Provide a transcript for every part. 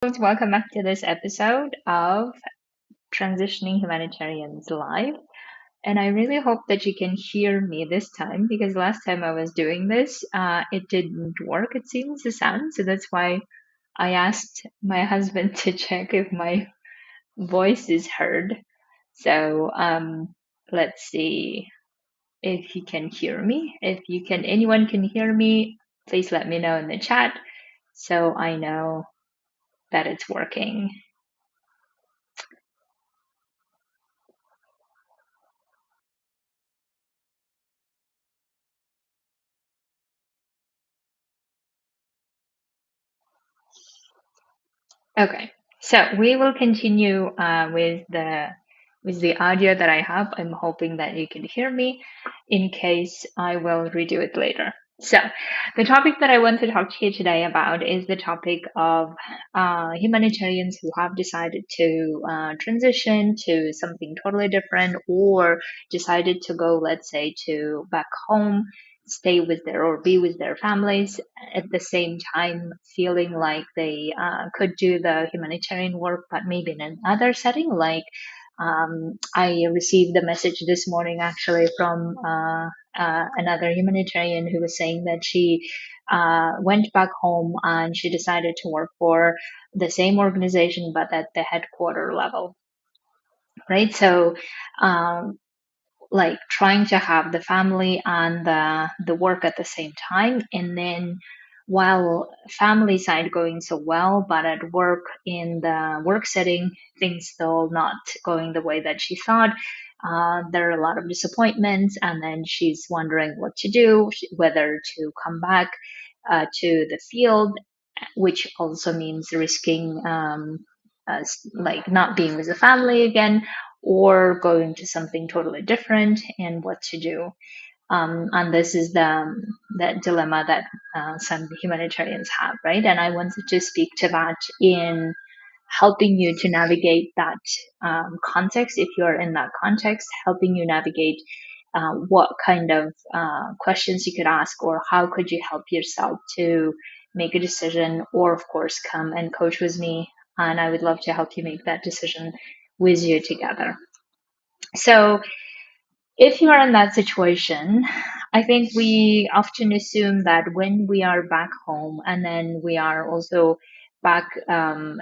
Welcome back to this episode of Transitioning Humanitarians Live. And I really hope that you can hear me this time because last time I was doing this, it didn't work, it seems, the sound. So that's why I asked my husband to check if my voice is heard. So let's see if he can hear me. If anyone can hear me, please let me know in the chat so I know that it's working. Okay, so we will continue with the audio that I have. I'm hoping that you can hear me. In case, I will redo it later. So, the topic that I want to talk to you today about is the topic of humanitarians who have decided to transition to something totally different, or decided to go, let's say, to back home, stay with their or be with their families at the same time feeling like they could do the humanitarian work but maybe in another setting. Like I received a message this morning actually from another humanitarian who was saying that she went back home and she decided to work for the same organization but at the headquarter level, right? So um, like trying to have the family and the work at the same time, and then while family side going so well, but at work, in the work setting, things still not going the way that she thought. There are a lot of disappointments, and then she's wondering what to do, whether to come back to the field, which also means risking like not being with the family again, or going to something totally different, and what to do. And this is the dilemma that some humanitarians have, right? And I wanted to speak to that in helping you to navigate that context. If you're in that context, helping you navigate what kind of questions you could ask, or how could you help yourself to make a decision, or of course come and coach with me, and I would love to help you make that decision with you together. So if you are in that situation, I think we often assume that when we are back home and then we are also back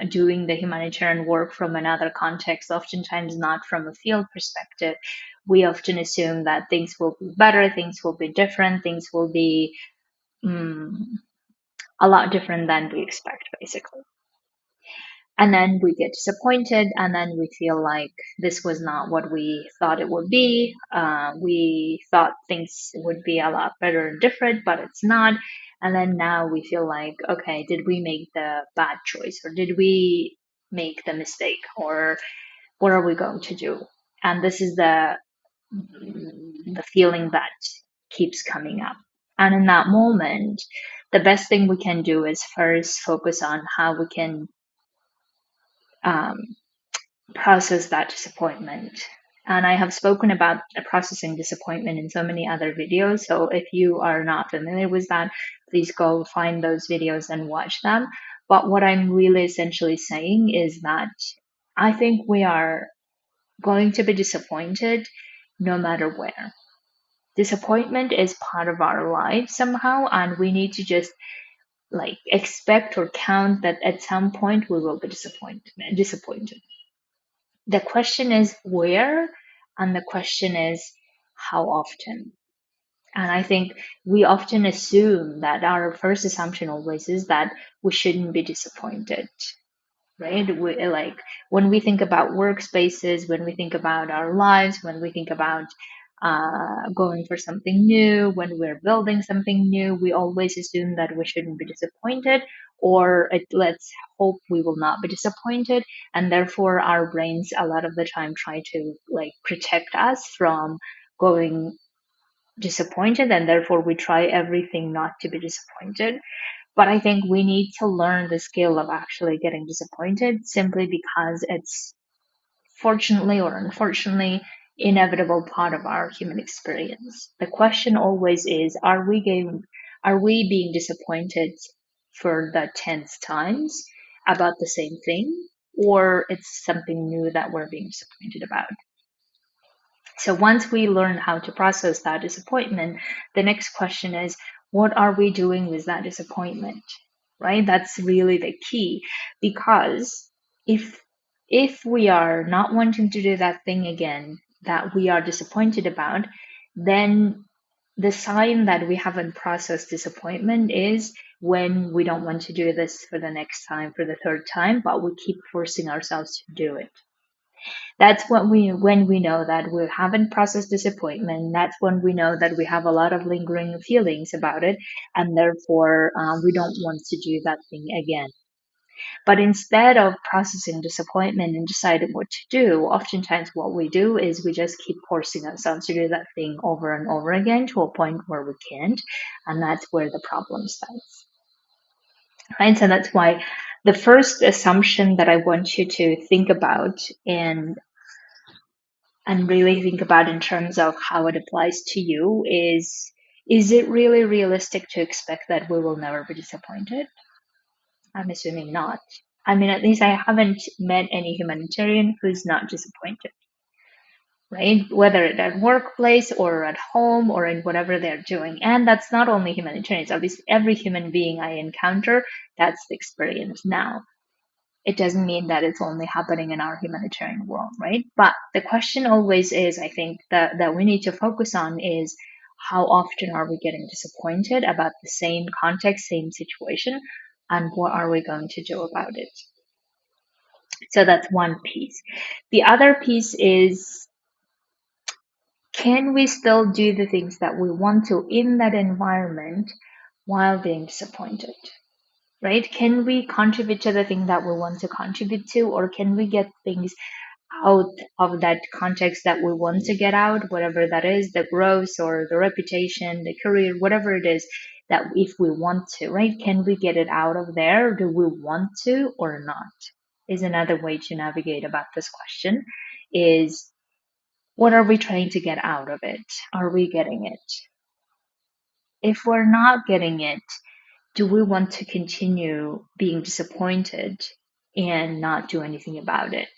doing the humanitarian work from another context, oftentimes not from a field perspective, we often assume that things will be better, things will be different, things will be a lot different than we expect, basically. And then we get disappointed, and then we feel like this was not what we thought it would be. We thought things would be a lot better and different, but it's not. And then now we feel like, okay, did we make the bad choice, or did we make the mistake, or what are we going to do? And this is the feeling that keeps coming up. And in that moment, the best thing we can do is first focus on how we can um, process that disappointment. And I have spoken about processing disappointment in so many other videos. So if you are not familiar with that, please go find those videos and watch them. But what I'm really essentially saying is that I think we are going to be disappointed no matter where. Disappointment is part of our life somehow, and we need to just like expect or count that at some point we will be disappointed. The question is where, and the question is how often. And I think we often assume that our first assumption always is that we shouldn't be disappointed, right? We, like when we think about workspaces, when we think about our lives, when we think about going for something new, when we're building something new, we always assume that we shouldn't be disappointed, or let's hope we will not be disappointed. And therefore, our brains a lot of the time try to like protect us from going disappointed, and therefore we try everything not to be disappointed. But I think we need to learn the skill of actually getting disappointed, simply because it's fortunately or unfortunately inevitable part of our human experience. The question always is, are we being disappointed for the 10th times? about the same thing, or it's something new that we're being disappointed about. So once we learn how to process that disappointment, the next question is, what are we doing with that disappointment? Right? That's really the key, because if if we are not wanting to do that thing again that we are disappointed about, then the sign that we haven't processed disappointment is when we don't want to do this for the next time, for the third time, but we keep forcing ourselves to do it. That's when we know that we haven't processed disappointment. That's when we know that we have a lot of lingering feelings about it, and therefore we don't want to do that thing again. But instead of processing disappointment and deciding what to do, oftentimes what we do is we just keep forcing ourselves to do that thing over and over again to a point where we can't, and that's where the problem starts. Right? So that's why the first assumption that I want you to think about and really think about in terms of how it applies to you is it really realistic to expect that we will never be disappointed? I'm assuming not. I mean, at least I haven't met any humanitarian who's not disappointed, right? Whether at workplace or at home or in whatever they're doing. And that's not only humanitarians, obviously every human being I encounter, that's the experience now. It doesn't mean that it's only happening in our humanitarian world, right? But the question always is, I think, that we need to focus on is how often are we getting disappointed about the same context, same situation, and what are we going to do about it? So that's one piece. The other piece is, can we still do the things that we want to in that environment while being disappointed? Right? Can we contribute to the thing that we want to contribute to, or can we get things out of that context that we want to get out, whatever that is, the growth or the reputation, the career, whatever it is, that if we want to, right? Can we get it out of there? Do we want to or not? Is another way to navigate about this question is, what are we trying to get out of it? Are we getting it? If we're not getting it, do we want to continue being disappointed and not do anything about it?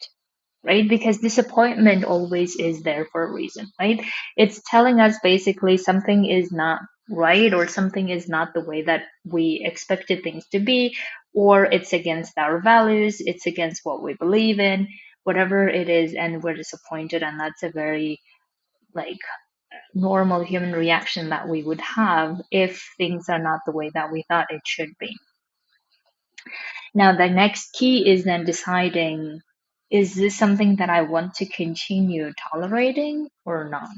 Right? Because disappointment always is there for a reason, right? It's telling us basically something is not right, or something is not the way that we expected things to be, or it's against our values, it's against what we believe in, whatever it is, and we're disappointed. And that's a very like normal human reaction that we would have if things are not the way that we thought it should be. Now, the next key is then deciding, is this something that I want to continue tolerating or not?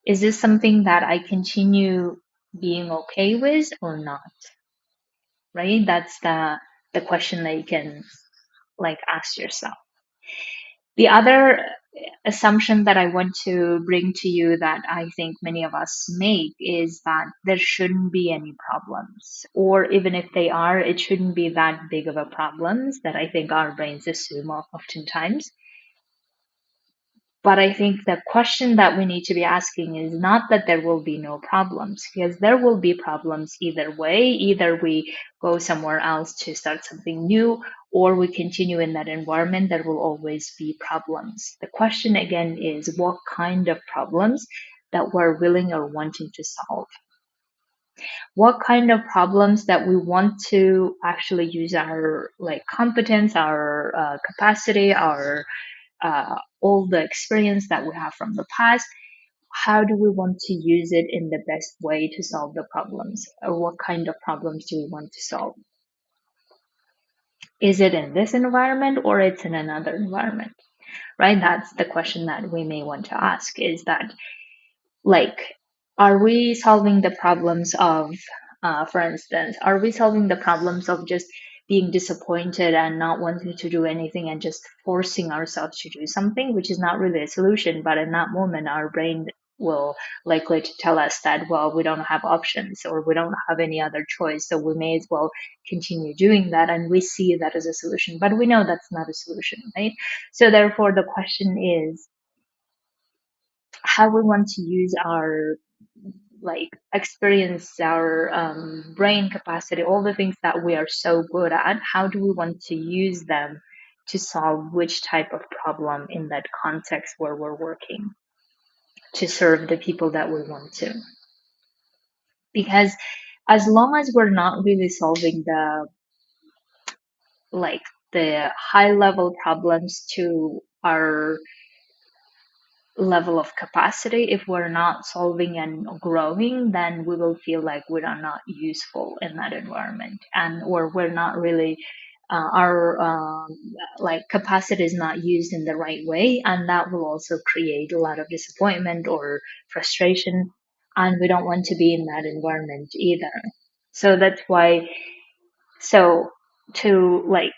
Is this something that I continue being okay with or not? Right? That's the question that you can like ask yourself. The other assumption that I want to bring to you that I think many of us make is that there shouldn't be any problems, or even if they are, it shouldn't be that big of a problems that I think our brains assume oftentimes. But I think the question that we need to be asking is not that there will be no problems, because there will be problems either way. Either we go somewhere else to start something new, or we continue in that environment. There will always be problems. The question again is, what kind of problems that we're willing or wanting to solve? What kind of problems that we want to actually use our like competence, our capacity, our all the experience that we have from the past, how do we want to use it in the best way to solve the problems? Or what kind of problems do we want to solve? Is it in this environment or it's in another environment? Right? That's the question that we may want to ask, is that like, are we solving the problems of, for instance, are we solving the problems of just being disappointed and not wanting to do anything and just forcing ourselves to do something, which is not really a solution, but in that moment, our brain will likely to tell us that, well, we don't have options or we don't have any other choice, so we may as well continue doing that, and we see that as a solution, but we know that's not a solution, right? So therefore the question is how we want to use our like experience, our brain capacity, all the things that we are so good at, how do we want to use them to solve which type of problem in that context where we're working to serve the people that we want to? Because as long as we're not really solving like the high level problems to our level of capacity, if we're not solving and growing, then we will feel like we are not useful in that environment, and or we're not really our like capacity is not used in the right way, and that will also create a lot of disappointment or frustration, and we don't want to be in that environment either. So that's why, so to like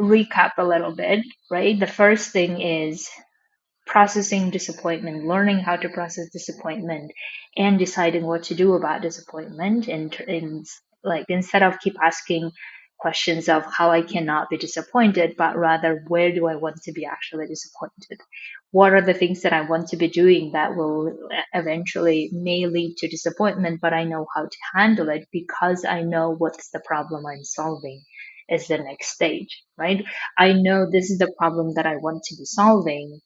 recap a little bit, right? The first thing is processing disappointment, learning how to process disappointment, and deciding what to do about disappointment. And like instead of keep asking questions of how I cannot be disappointed, but rather where do I want to be actually disappointed? What are the things that I want to be doing that will eventually may lead to disappointment, but I know how to handle it because I know what's the problem I'm solving is the next stage, right? I know this is the problem that I want to be solving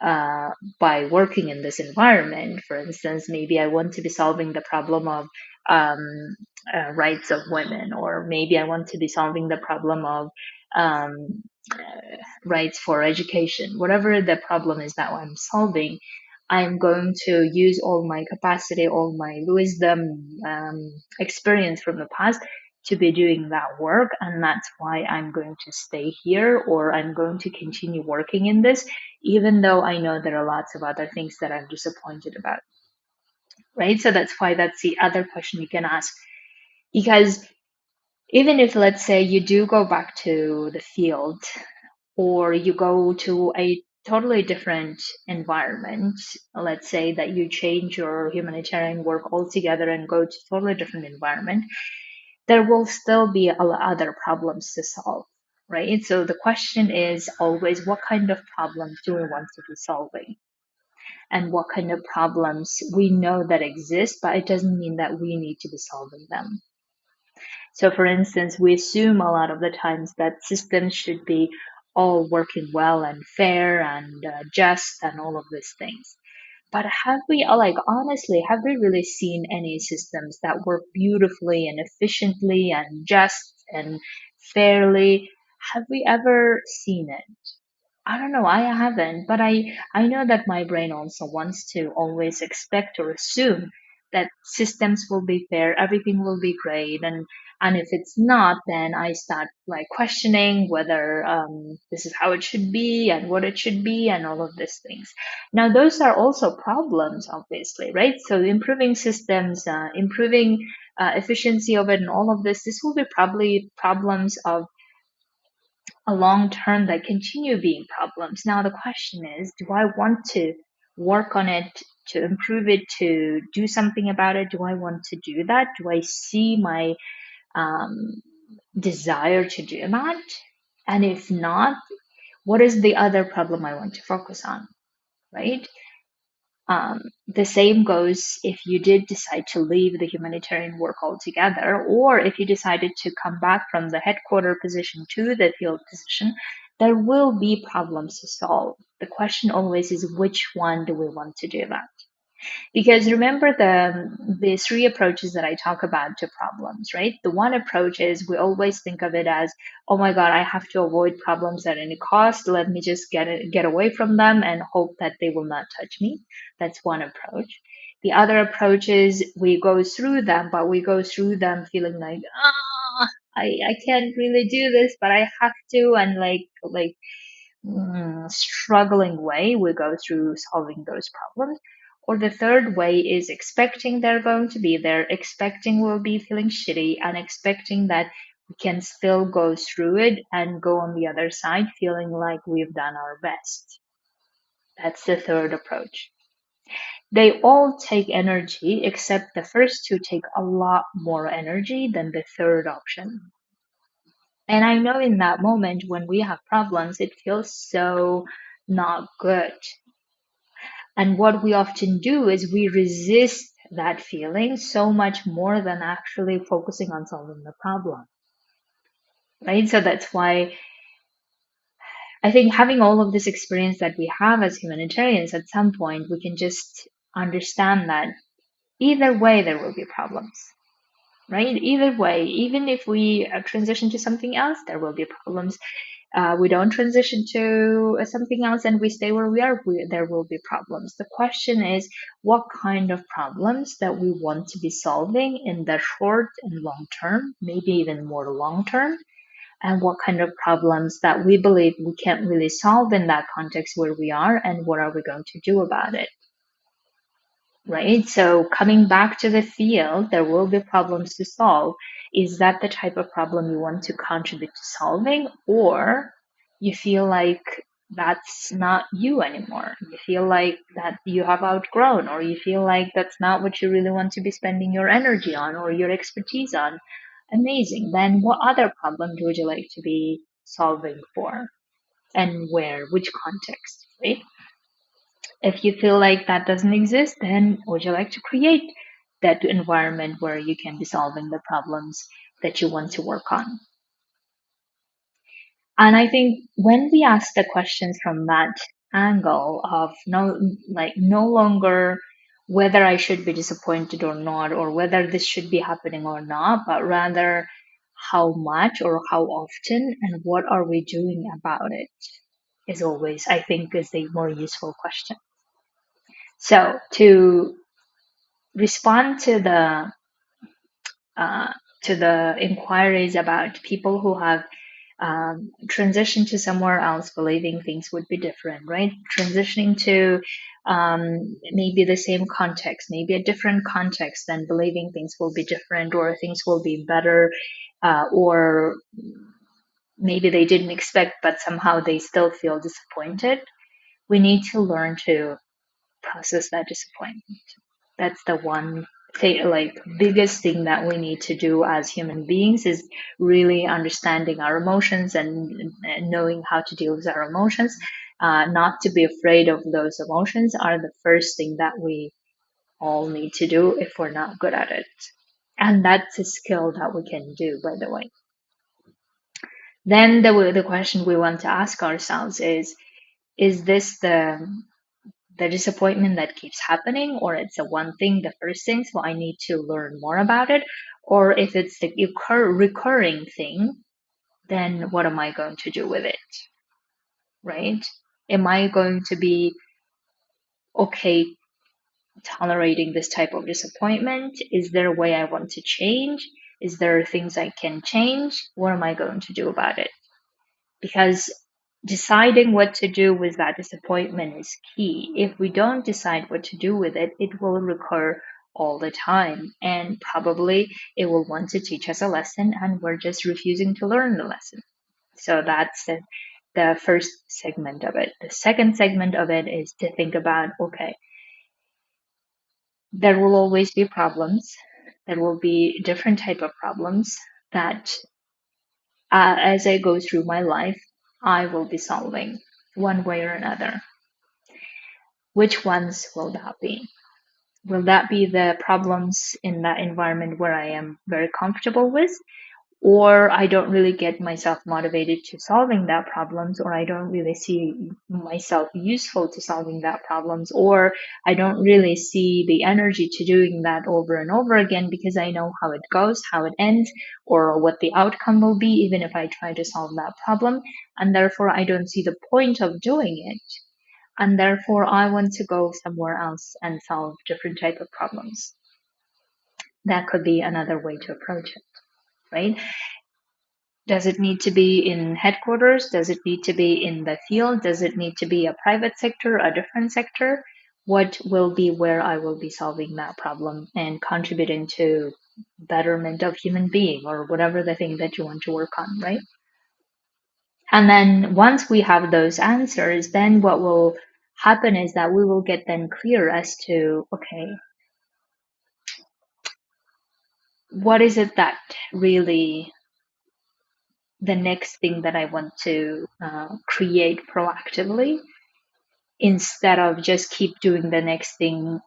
uh, by working in this environment. For instance, maybe I want to be solving the problem of rights of women, or maybe I want to be solving the problem of um, rights for education. Whatever the problem is that I'm solving, I'm going to use all my capacity, all my wisdom, experience from the past to be doing that work. And that's why I'm going to stay here, or I'm going to continue working in this, even though I know there are lots of other things that I'm disappointed about, right? So that's why that's the other question you can ask. Because even if, let's say, you do go back to the field, or you go to a totally different environment, let's say that you change your humanitarian work altogether and go to a totally different environment, there will still be other problems to solve, right? So the question is always, what kind of problems do we want to be solving? And what kind of problems we know that exist, but it doesn't mean that we need to be solving them. So, for instance, we assume a lot of the times that systems should be all working well and fair and just and all of these things. But have we, like, honestly, have we really seen any systems that work beautifully and efficiently and just and fairly? Have we ever seen it? I don't know, I haven't, but I know that my brain also wants to always expect or assume that systems will be fair, everything will be great, and if it's not, then I start like questioning whether this is how it should be and what it should be and all of these things. Now, those are also problems, obviously, right? So improving systems, improving efficiency of it, and all of this will be probably problems of a long term that continue being problems. Now, the question is, do I want to work on it, to improve it, to do something about it? Do I want to do that? Do I see my um, desire to do that? And if not, what is the other problem I want to focus on, right? The same goes if you did decide to leave the humanitarian work altogether, or if you decided to come back from the headquarter position to the field position, there will be problems to solve. The question always is, which one do we want to do that? Because remember the three approaches that I talk about to problems, right? The one approach is we always think of it as, oh my God, I have to avoid problems at any cost. Let me just get away from them and hope that they will not touch me. That's one approach. The other approach is we go through them, but we go through them feeling like, I can't really do this, but I have to, and struggling way we go through solving those problems. Or the third way is expecting they're going to be there, expecting we'll be feeling shitty, and expecting that we can still go through it and go on the other side feeling like we've done our best. That's the third approach. They all take energy, except the first two take a lot more energy than the third option. And I know in that moment when we have problems, it feels so not good. And what we often do is we resist that feeling so much more than actually focusing on solving the problem, right? So that's why I think having all of this experience that we have as humanitarians, at some point, we can just understand that either way, there will be problems, right? Either way, even if we transition to something else, there will be problems. We don't transition to something else and we stay where we are, there will be problems. The question is what kind of problems that we want to be solving in the short and long term, maybe even more long term, and what kind of problems that we believe we can't really solve in that context where we are, and what are we going to do about it. Right? So coming back to the field, there will be problems to solve. Is that the type of problem you want to contribute to solving, or you feel like that's not you anymore? You feel like that you have outgrown, or you feel like that's not what you really want to be spending your energy on or your expertise on. Amazing. Then what other problems would you like to be solving for? And where? Which context, right? If you feel like that doesn't exist, then would you like to create that environment where you can be solving the problems that you want to work on? And I think when we ask the questions from that angle of no longer whether I should be disappointed or not, or whether this should be happening or not, but rather how much or how often and what are we doing about it, is always, I think, is the more useful question. So to respond uh, to the inquiries about people who have transitioned to somewhere else, believing things would be different, right? Transitioning to maybe the same context, maybe a different context, then believing things will be different or things will be better, or maybe they didn't expect, but somehow they still feel disappointed. We need to learn to process that disappointment. That's the one thing, like biggest thing that we need to do as human beings, is really understanding our emotions and knowing how to deal with our emotions. Not to be afraid of those emotions are the first thing that we all need to do if we're not good at it. And that's a skill that we can do, by the way. Then the question we want to ask ourselves is this the disappointment that keeps happening, or it's a one thing, the first thing, so I need to learn more about it? Or if it's the recurring thing, then what am I going to do with it? Right? Am I going to be okay tolerating this type of disappointment? Is there a way I want to change? Is there things I can change? What am I going to do about it? Because deciding what to do with that disappointment is key. If we don't decide what to do with it, it will recur all the time, and probably it will want to teach us a lesson and we're just refusing to learn the lesson. So that's the first segment of it. The second segment of it is to think about, okay, there will always be problems. There will be different type of problems that as I go through my life, I will be solving one way or another. Which ones will that be? Will that be the problems in that environment where I am very comfortable with? Or I don't really get myself motivated to solving that problems, or I don't really see myself useful to solving that problems, or I don't really see the energy to doing that over and over again because I know how it goes, how it ends, or what the outcome will be, even if I try to solve that problem. And therefore, I don't see the point of doing it. And therefore, I want to go somewhere else and solve different type of problems. That could be another way to approach it, right? Does it need to be in headquarters? Does it need to be in the field? Does it need to be a private sector, a different sector? What will be where I will be solving that problem and contributing to betterment of human being, or whatever the thing that you want to work on, right? And then once we have those answers, then what will happen is that we will get then clear as to, okay, what is it that really the next thing that I want to create proactively, instead of just keep doing the next thing,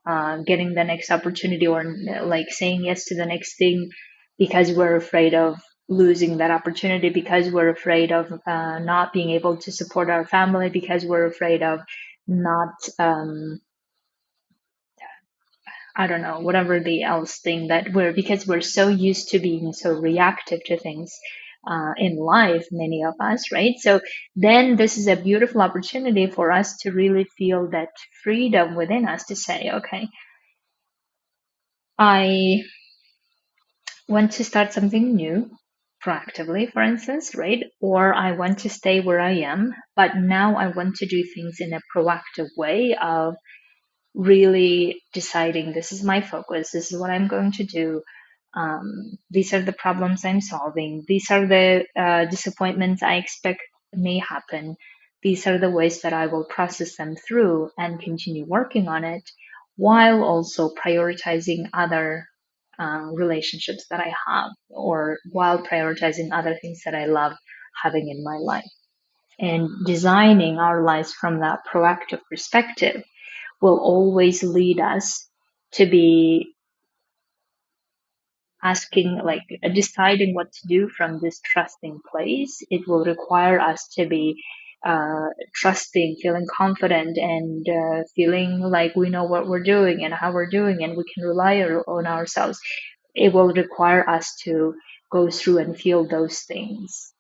getting the next opportunity, or like saying yes to the next thing because we're afraid of losing that opportunity, because we're afraid of not being able to support our family, because we're afraid of not, I don't know, whatever the else thing that because we're so used to being so reactive to things in life, many of us, right? So then this is a beautiful opportunity for us to really feel that freedom within us to say, okay, I want to start something new proactively, for instance, right? Or I want to stay where I am, but now I want to do things in a proactive way of really deciding this is my focus, this is what I'm going to do. These are the problems I'm solving, these are the disappointments I expect may happen, these are the ways that I will process them through and continue working on it, while also prioritizing other relationships that I have, or while prioritizing other things that I love having in my life. And designing our lives from that proactive perspective will always lead us to be asking, like deciding what to do from this trusting place. It will require us to be trusting, feeling confident, and feeling like we know what we're doing and how we're doing, and we can rely on ourselves. It will require us to go through and feel those things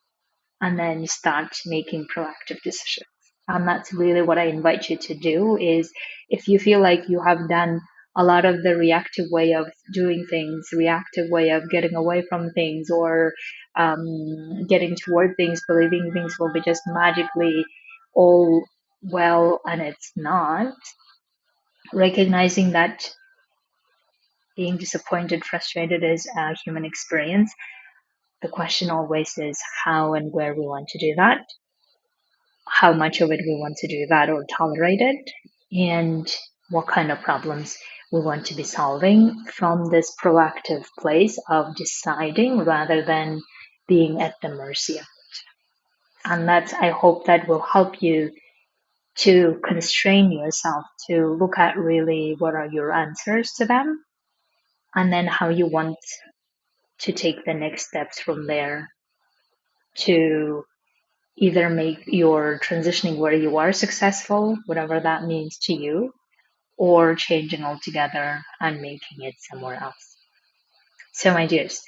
and then start making proactive decisions. And that's really what I invite you to do is, if you feel like you have done a lot of the reactive way of doing things, reactive way of getting away from things, or getting toward things, believing things will be just magically all well, and it's not, recognizing that being disappointed, frustrated is a human experience. The question always is how and where we want to do that, how much of it we want to do that or tolerate it, and what kind of problems we want to be solving from this proactive place of deciding rather than being at the mercy of. And that's, I hope that will help you to constrain yourself to look at really what are your answers to them, and then how you want to take the next steps from there to either make your transitioning where you are successful, whatever that means to you, or changing altogether and making it somewhere else. So, my dears,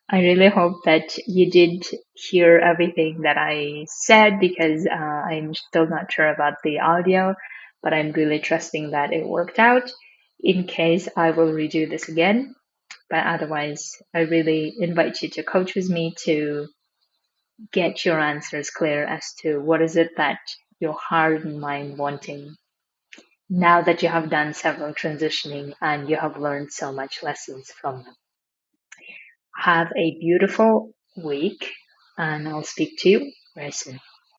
I really hope that you did hear everything that I said, because I'm still not sure about the audio, but I'm really trusting that it worked out. In case, I will redo this again. But otherwise, I really invite you to coach with me to get your answers clear as to what is it that your heart and mind wanting now that you have done several transitioning and you have learned so much lessons from them. Have a beautiful week, and I'll speak to you very soon.